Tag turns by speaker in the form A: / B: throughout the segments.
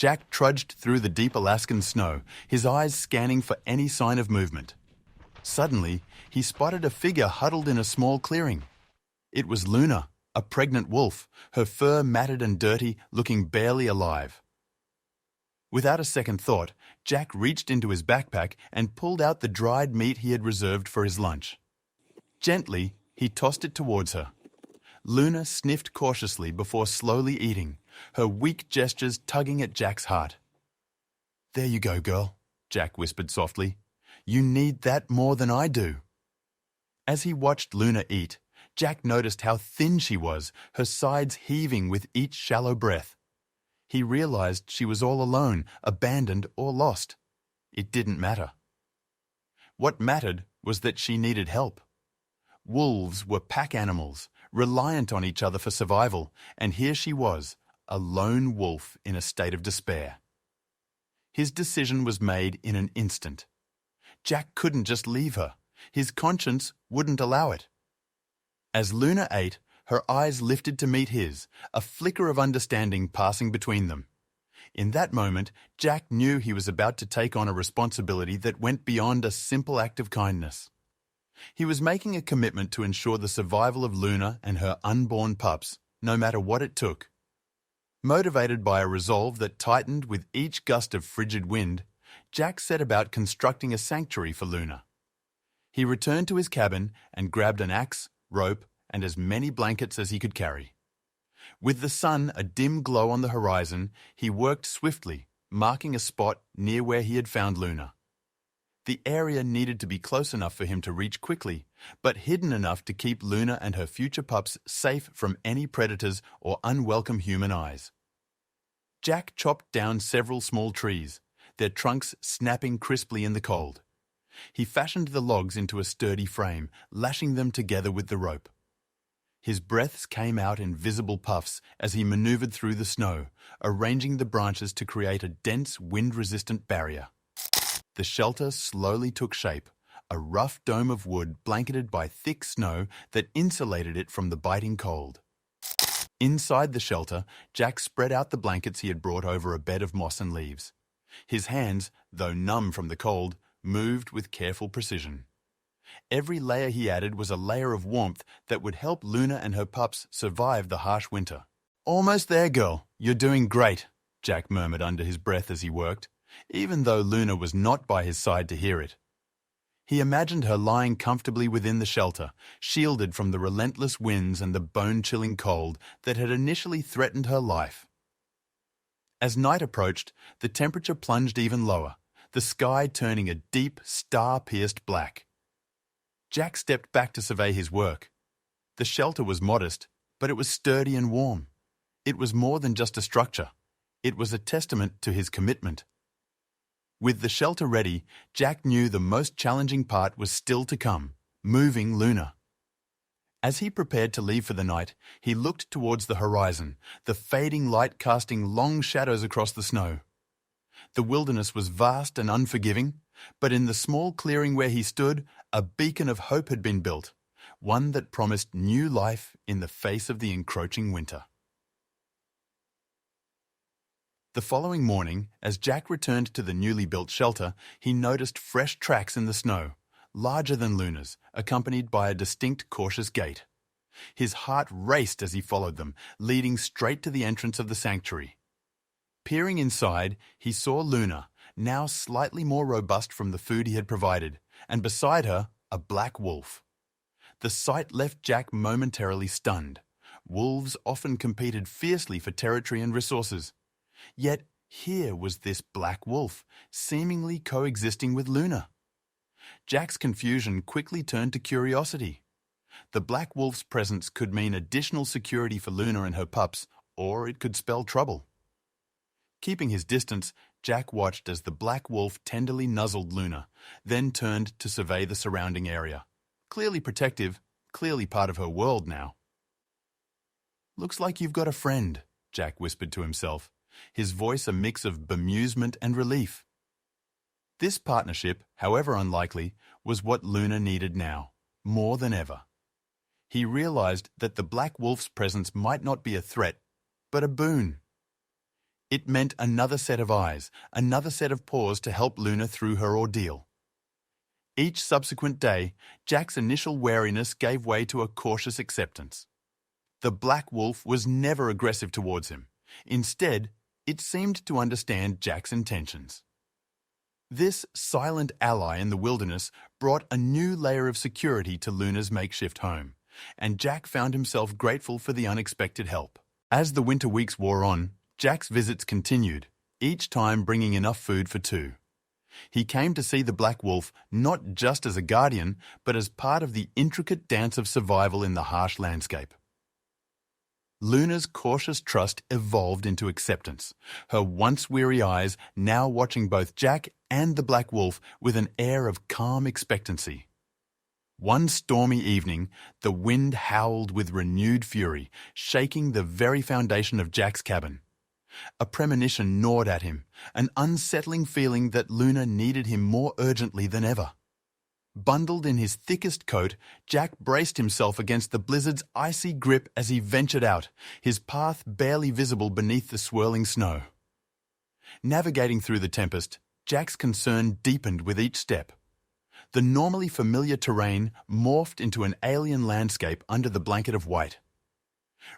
A: Jack trudged through the deep Alaskan snow, his eyes scanning for any sign of movement. Suddenly, he spotted a figure huddled in a small clearing. It was Luna, a pregnant wolf, her fur matted and dirty, looking barely alive. Without a second thought, Jack reached into his backpack and pulled out the dried meat he had reserved for his lunch. Gently, he tossed it towards her. Luna sniffed cautiously before slowly eating, her weak gestures tugging at Jack's heart. "There you go, girl," Jack whispered softly. "You need that more than I do." As he watched Luna eat, Jack noticed how thin she was, her sides heaving with each shallow breath. He realized she was all alone, abandoned or lost. It didn't matter. What mattered was that she needed help. Wolves were pack animals, reliant on each other for survival, and here she was, a lone wolf in a state of despair. His decision was made in an instant. Jack couldn't just leave her. His conscience wouldn't allow it. As Luna ate, her eyes lifted to meet his, a flicker of understanding passing between them. In that moment, Jack knew he was about to take on a responsibility that went beyond a simple act of kindness. He was making a commitment to ensure the survival of Luna and her unborn pups, no matter what it took. Motivated by a resolve that tightened with each gust of frigid wind, Jack set about constructing a sanctuary for Luna. He returned to his cabin and grabbed an axe, rope, and as many blankets as he could carry. With the sun a dim glow on the horizon, he worked swiftly, marking a spot near where he had found Luna. The area needed to be close enough for him to reach quickly, but hidden enough to keep Luna and her future pups safe from any predators or unwelcome human eyes. Jack chopped down several small trees, their trunks snapping crisply in the cold. He fashioned the logs into a sturdy frame, lashing them together with the rope. His breaths came out in visible puffs as he maneuvered through the snow, arranging the branches to create a dense, wind-resistant barrier. The shelter slowly took shape, a rough dome of wood blanketed by thick snow that insulated it from the biting cold. Inside the shelter, Jack spread out the blankets he had brought over a bed of moss and leaves. His hands, though numb from the cold, moved with careful precision. Every layer he added was a layer of warmth that would help Luna and her pups survive the harsh winter. "Almost there, girl. You're doing great," Jack murmured under his breath as he worked, even though Luna was not by his side to hear it. He imagined her lying comfortably within the shelter, shielded from the relentless winds and the bone-chilling cold that had initially threatened her life. As night approached, the temperature plunged even lower, the sky turning a deep, star-pierced black. Jack stepped back to survey his work. The shelter was modest, but it was sturdy and warm. It was more than just a structure. It was a testament to his commitment. With the shelter ready, Jack knew the most challenging part was still to come, moving Luna. As he prepared to leave for the night, he looked towards the horizon, the fading light casting long shadows across the snow. The wilderness was vast and unforgiving, but in the small clearing where he stood, a beacon of hope had been built, one that promised new life in the face of the encroaching winter. The following morning, as Jack returned to the newly built shelter, he noticed fresh tracks in the snow, larger than Luna's, accompanied by a distinct cautious gait. His heart raced as he followed them, leading straight to the entrance of the sanctuary. Peering inside, he saw Luna, now slightly more robust from the food he had provided, and beside her, a black wolf. The sight left Jack momentarily stunned. Wolves often competed fiercely for territory and resources. Yet here was this black wolf, seemingly coexisting with Luna. Jack's confusion quickly turned to curiosity. The black wolf's presence could mean additional security for Luna and her pups, or it could spell trouble. Keeping his distance, Jack watched as the black wolf tenderly nuzzled Luna, then turned to survey the surrounding area. Clearly protective, clearly part of her world now. "Looks like you've got a friend," Jack whispered to himself, his voice a mix of bemusement and relief. This partnership, however unlikely, was what Luna needed now, more than ever. He realized that the black wolf's presence might not be a threat, but a boon. It meant another set of eyes, another set of paws to help Luna through her ordeal. Each subsequent day, Jack's initial wariness gave way to a cautious acceptance. The black wolf was never aggressive towards him. Instead, it seemed to understand Jack's intentions. This silent ally in the wilderness brought a new layer of security to Luna's makeshift home, and Jack found himself grateful for the unexpected help. As the winter weeks wore on, Jack's visits continued, each time bringing enough food for two. He came to see the black wolf not just as a guardian, but as part of the intricate dance of survival in the harsh landscape. Luna's cautious trust evolved into acceptance, her once weary eyes now watching both Jack and the black wolf with an air of calm expectancy. One stormy evening, the wind howled with renewed fury, shaking the very foundation of Jack's cabin. A premonition gnawed at him, an unsettling feeling that Luna needed him more urgently than ever. Bundled in his thickest coat, Jack braced himself against the blizzard's icy grip as he ventured out, his path barely visible beneath the swirling snow. Navigating through the tempest, Jack's concern deepened with each step. The normally familiar terrain morphed into an alien landscape under the blanket of white.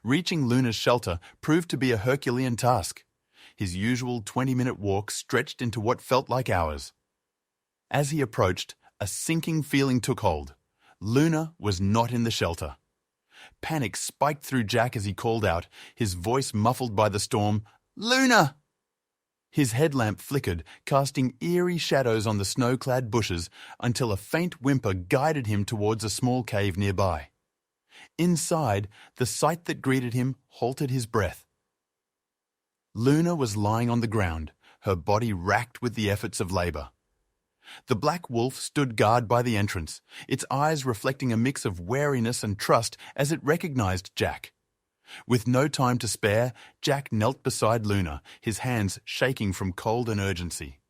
A: Reaching Luna's shelter proved to be a Herculean task. His usual 20-minute walk stretched into what felt like hours. As he approached, a sinking feeling took hold. Luna was not in the shelter. Panic spiked through Jack as he called out, his voice muffled by the storm, "Luna!" His headlamp flickered, casting eerie shadows on the snow-clad bushes until a faint whimper guided him towards a small cave nearby. Inside, the sight that greeted him halted his breath. Luna was lying on the ground, her body racked with the efforts of labor. The black wolf stood guard by the entrance, its eyes reflecting a mix of wariness and trust as it recognized Jack. With no time to spare, Jack knelt beside Luna, his hands shaking from cold and urgency.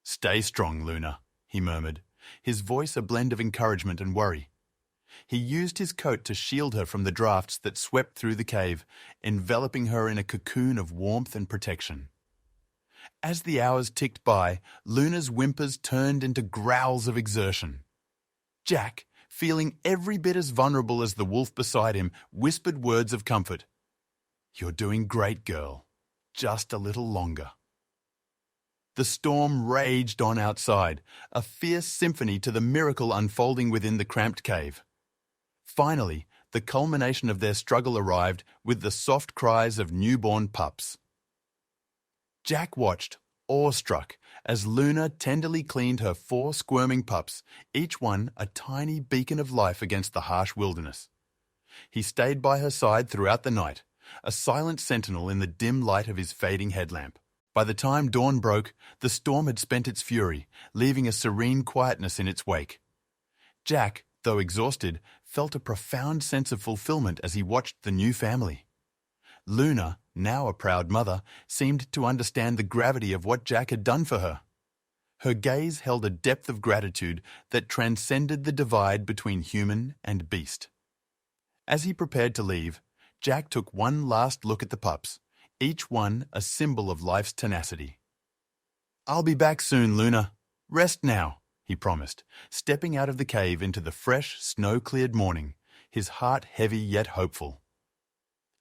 A: "Stay strong, Luna," he murmured, his voice a blend of encouragement and worry. He used his coat to shield her from the drafts that swept through the cave, enveloping her in a cocoon of warmth and protection. As the hours ticked by, Luna's whimpers turned into growls of exertion. Jack, feeling every bit as vulnerable as the wolf beside him, whispered words of comfort. "You're doing great, girl. Just a little longer." The storm raged on outside, a fierce symphony to the miracle unfolding within the cramped cave. Finally, the culmination of their struggle arrived with the soft cries of newborn pups. Jack watched, awestruck, as Luna tenderly cleaned her 4 squirming pups, each one a tiny beacon of life against the harsh wilderness. He stayed by her side throughout the night, a silent sentinel in the dim light of his fading headlamp. By the time dawn broke, the storm had spent its fury, leaving a serene quietness in its wake. Jack, though exhausted, felt a profound sense of fulfillment as he watched the new family. Luna, now a proud mother, seemed to understand the gravity of what Jack had done for her. Her gaze held a depth of gratitude that transcended the divide between human and beast. As he prepared to leave, Jack took one last look at the pups, each one a symbol of life's tenacity. "I'll be back soon, Luna. Rest now," he promised, stepping out of the cave into the fresh, snow-cleared morning, his heart heavy yet hopeful.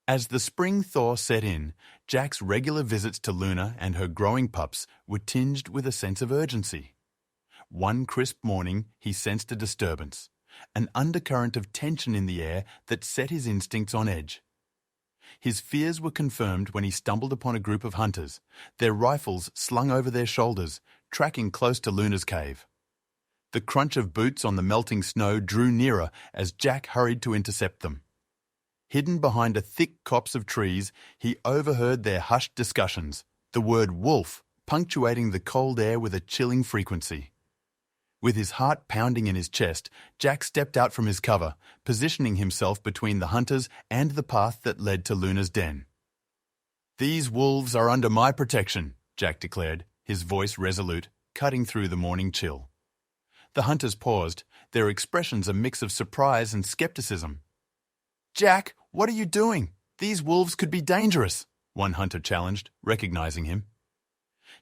A: As the spring thaw set in, Jack's regular visits to Luna and her growing pups were tinged with a sense of urgency. One crisp morning, he sensed a disturbance, an undercurrent of tension in the air that set his instincts on edge. His fears were confirmed when he stumbled upon a group of hunters, their rifles slung over their shoulders, tracking close to Luna's cave. The crunch of boots on the melting snow drew nearer as Jack hurried to intercept them. Hidden behind a thick copse of trees, he overheard their hushed discussions, the word wolf punctuating the cold air with a chilling frequency. With his heart pounding in his chest, Jack stepped out from his cover, positioning himself between the hunters and the path that led to Luna's den. "These wolves are under my protection," Jack declared, his voice resolute, cutting through the morning chill. The hunters paused, their expressions a mix of surprise and skepticism. "Jack, what are you doing? These wolves could be dangerous." one hunter challenged, recognizing him.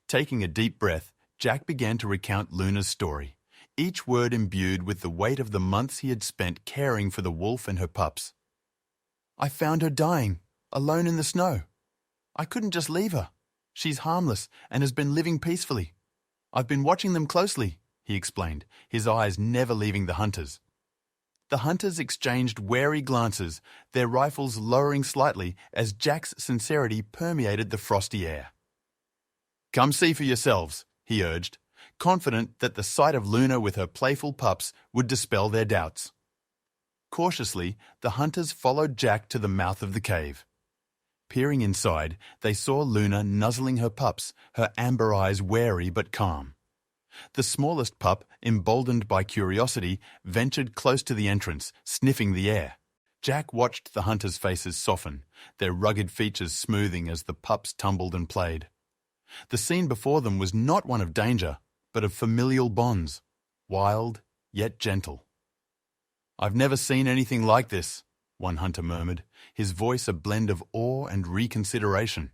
A: Taking a deep breath, Jack began to recount Luna's story, each word imbued with the weight of the months he had spent caring for the wolf and her pups. "I found her dying, alone in the snow. I couldn't just leave her. She's harmless and has been living peacefully. I've been watching them closely," he explained, his eyes never leaving the hunters. The hunters exchanged wary glances, their rifles lowering slightly as Jack's sincerity permeated the frosty air. "Come see for yourselves," he urged, confident that the sight of Luna with her playful pups would dispel their doubts. Cautiously, the hunters followed Jack to the mouth of the cave. Peering inside, they saw Luna nuzzling her pups, her amber eyes wary but calm. The smallest pup, emboldened by curiosity, ventured close to the entrance, sniffing the air. Jack watched the hunters' faces soften, their rugged features smoothing as the pups tumbled and played. The scene before them was not one of danger, but of familial bonds, wild yet gentle. "I've never seen anything like this," one hunter murmured, his voice a blend of awe and reconsideration.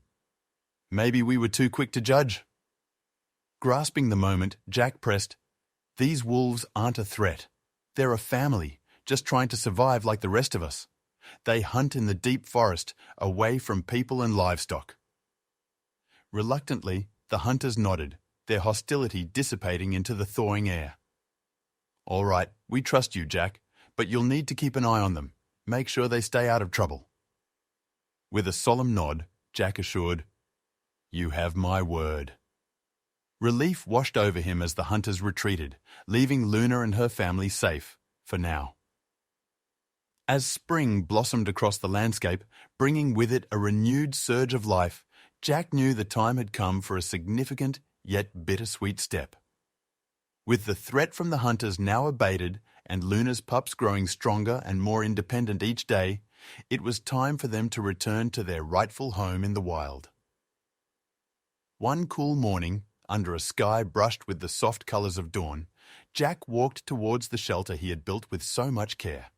A: "Maybe we were too quick to judge." Grasping the moment, Jack pressed, "These wolves aren't a threat. They're a family, just trying to survive like the rest of us. They hunt in the deep forest, away from people and livestock." Reluctantly, the hunters nodded, their hostility dissipating into the thawing air. "All right, we trust you, Jack, but you'll need to keep an eye on them. Make sure they stay out of trouble." With a solemn nod, Jack assured, "You have my word." Relief washed over him as the hunters retreated, leaving Luna and her family safe, for now. As spring blossomed across the landscape, bringing with it a renewed surge of life, Jack knew the time had come for a significant yet bittersweet step. With the threat from the hunters now abated and Luna's pups growing stronger and more independent each day, it was time for them to return to their rightful home in the wild. One cool morning, under a sky brushed with the soft colors of dawn, Jack walked towards the shelter he had built with so much care.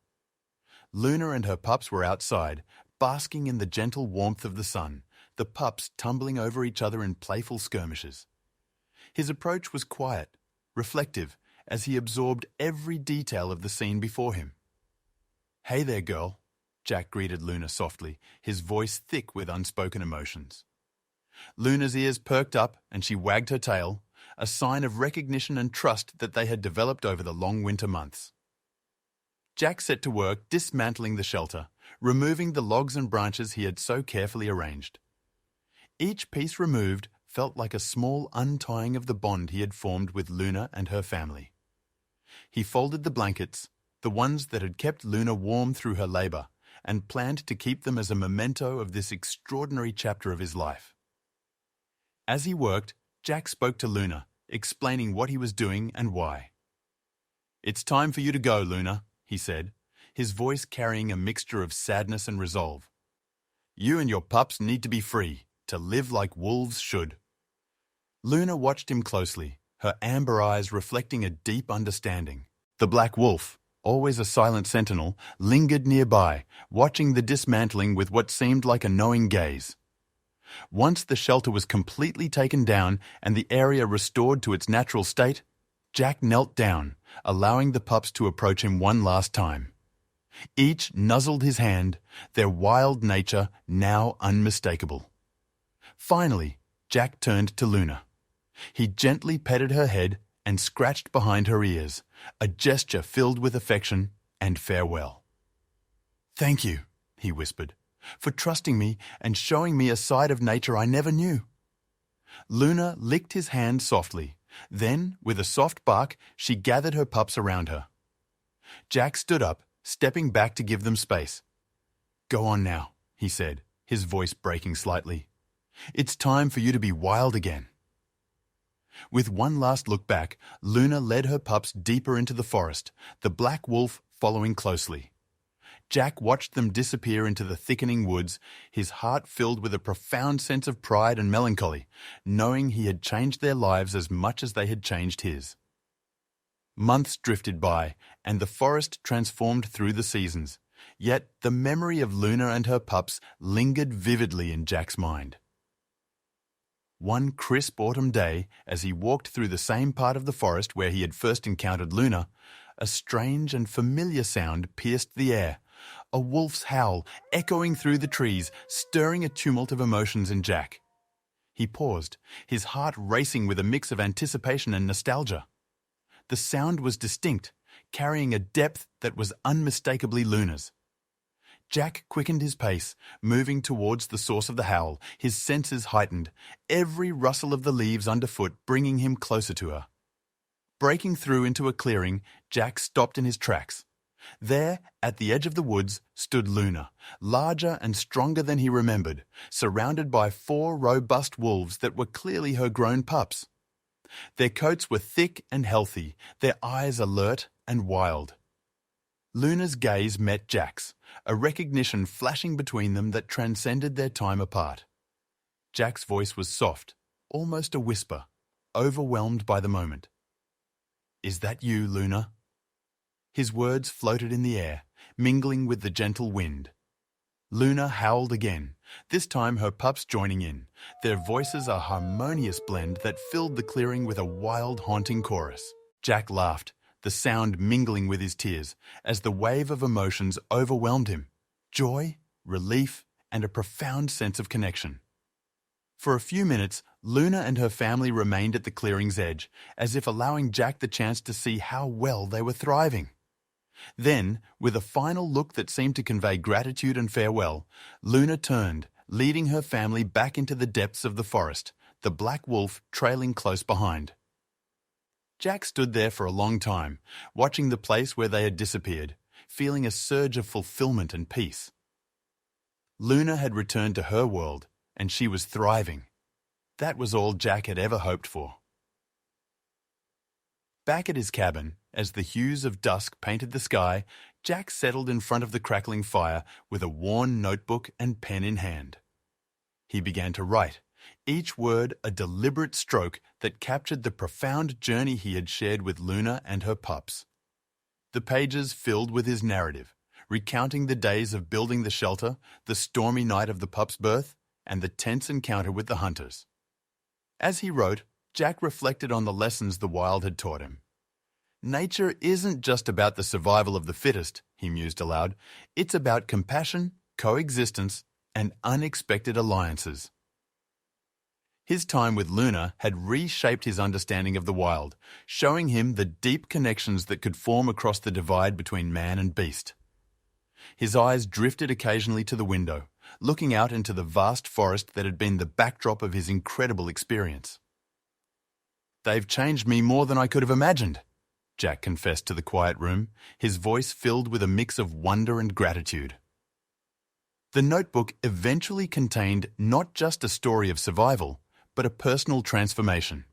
A: Luna and her pups were outside, basking in the gentle warmth of the sun, the pups tumbling over each other in playful skirmishes. His approach was quiet, reflective, as he absorbed every detail of the scene before him. "Hey there, girl," Jack greeted Luna softly, his voice thick with unspoken emotions. Luna's ears perked up and she wagged her tail, a sign of recognition and trust that they had developed over the long winter months. Jack set to work dismantling the shelter, removing the logs and branches he had so carefully arranged. Each piece removed felt like a small untying of the bond he had formed with Luna and her family. He folded the blankets, the ones that had kept Luna warm through her labor, and planned to keep them as a memento of this extraordinary chapter of his life. As he worked, Jack spoke to Luna, explaining what he was doing and why. "It's time for you to go, Luna," he said, his voice carrying a mixture of sadness and resolve. "You and your pups need to be free, to live like wolves should." Luna watched him closely, her amber eyes reflecting a deep understanding. The black wolf, always a silent sentinel, lingered nearby, watching the dismantling with what seemed like a knowing gaze. Once the shelter was completely taken down and the area restored to its natural state, Jack knelt down, allowing the pups to approach him one last time. Each nuzzled his hand, their wild nature now unmistakable. Finally, Jack turned to Luna. He gently petted her head and scratched behind her ears, a gesture filled with affection and farewell. "Thank you," he whispered, "for trusting me and showing me a side of nature I never knew." Luna licked his hand softly. Then, with a soft bark, she gathered her pups around her. Jack stood up, stepping back to give them space. "Go on now," he said, his voice breaking slightly. "It's time for you to be wild again." With one last look back, Luna led her pups deeper into the forest, the black wolf following closely. Jack watched them disappear into the thickening woods, his heart filled with a profound sense of pride and melancholy, knowing he had changed their lives as much as they had changed his. Months drifted by, and the forest transformed through the seasons, Yet the memory of Luna and her pups lingered vividly in Jack's mind. One crisp autumn day, as he walked through the same part of the forest where he had first encountered Luna, a strange and familiar sound pierced the air, a wolf's howl echoing through the trees, stirring a tumult of emotions in Jack. He paused, his heart racing with a mix of anticipation and nostalgia. The sound was distinct, carrying a depth that was unmistakably Luna's. Jack quickened his pace, moving towards the source of the howl, his senses heightened, every rustle of the leaves underfoot bringing him closer to her. Breaking through into a clearing, Jack stopped in his tracks. There, at the edge of the woods, stood Luna, larger and stronger than he remembered, surrounded by 4 robust wolves that were clearly her grown pups. Their coats were thick and healthy, their eyes alert and wild. Luna's gaze met Jack's, a recognition flashing between them that transcended their time apart. Jack's voice was soft, almost a whisper, overwhelmed by the moment. "Is that you, Luna?" His words floated in the air, mingling with the gentle wind. Luna howled again, this time her pups joining in, their voices a harmonious blend that filled the clearing with a wild, haunting chorus. Jack laughed, the sound mingling with his tears, as the wave of emotions overwhelmed him. Joy, relief, and a profound sense of connection. For a few minutes, Luna and her family remained at the clearing's edge, as if allowing Jack the chance to see how well they were thriving. Then, with a final look that seemed to convey gratitude and farewell, Luna turned, leading her family back into the depths of the forest, the black wolf trailing close behind. Jack stood there for a long time, watching the place where they had disappeared, feeling a surge of fulfillment and peace. Luna had returned to her world, and she was thriving. That was all Jack had ever hoped for. Back at his cabin, as the hues of dusk painted the sky, Jack settled in front of the crackling fire with a worn notebook and pen in hand. He began to write, each word a deliberate stroke that captured the profound journey he had shared with Luna and her pups. The pages filled with his narrative, recounting the days of building the shelter, the stormy night of the pups' birth, and the tense encounter with the hunters. As he wrote, Jack reflected on the lessons the wild had taught him. Nature isn't just about the survival of the fittest, he mused aloud. It's about compassion, coexistence, and unexpected alliances. His time with Luna had reshaped his understanding of the wild, showing him the deep connections that could form across the divide between man and beast. His eyes drifted occasionally to the window, looking out into the vast forest that had been the backdrop of his incredible experience. "They've changed me more than I could have imagined," Jack confessed to the quiet room, his voice filled with a mix of wonder and gratitude. The notebook eventually contained not just a story of survival, but a personal transformation.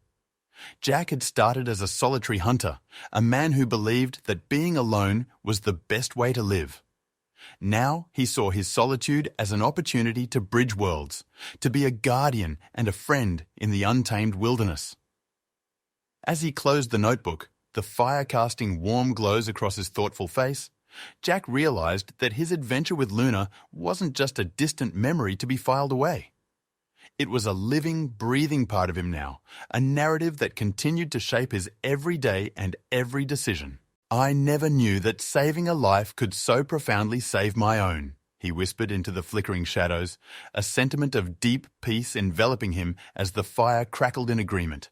A: Jack had started as a solitary hunter, a man who believed that being alone was the best way to live. Now he saw his solitude as an opportunity to bridge worlds, to be a guardian and a friend in the untamed wilderness. As he closed the notebook, the fire casting warm glows across his thoughtful face, Jack realized that his adventure with Luna wasn't just a distant memory to be filed away. It was a living, breathing part of him now, a narrative that continued to shape his every day and every decision. "I never knew that saving a life could so profoundly save my own," he whispered into the flickering shadows, a sentiment of deep peace enveloping him as the fire crackled in agreement.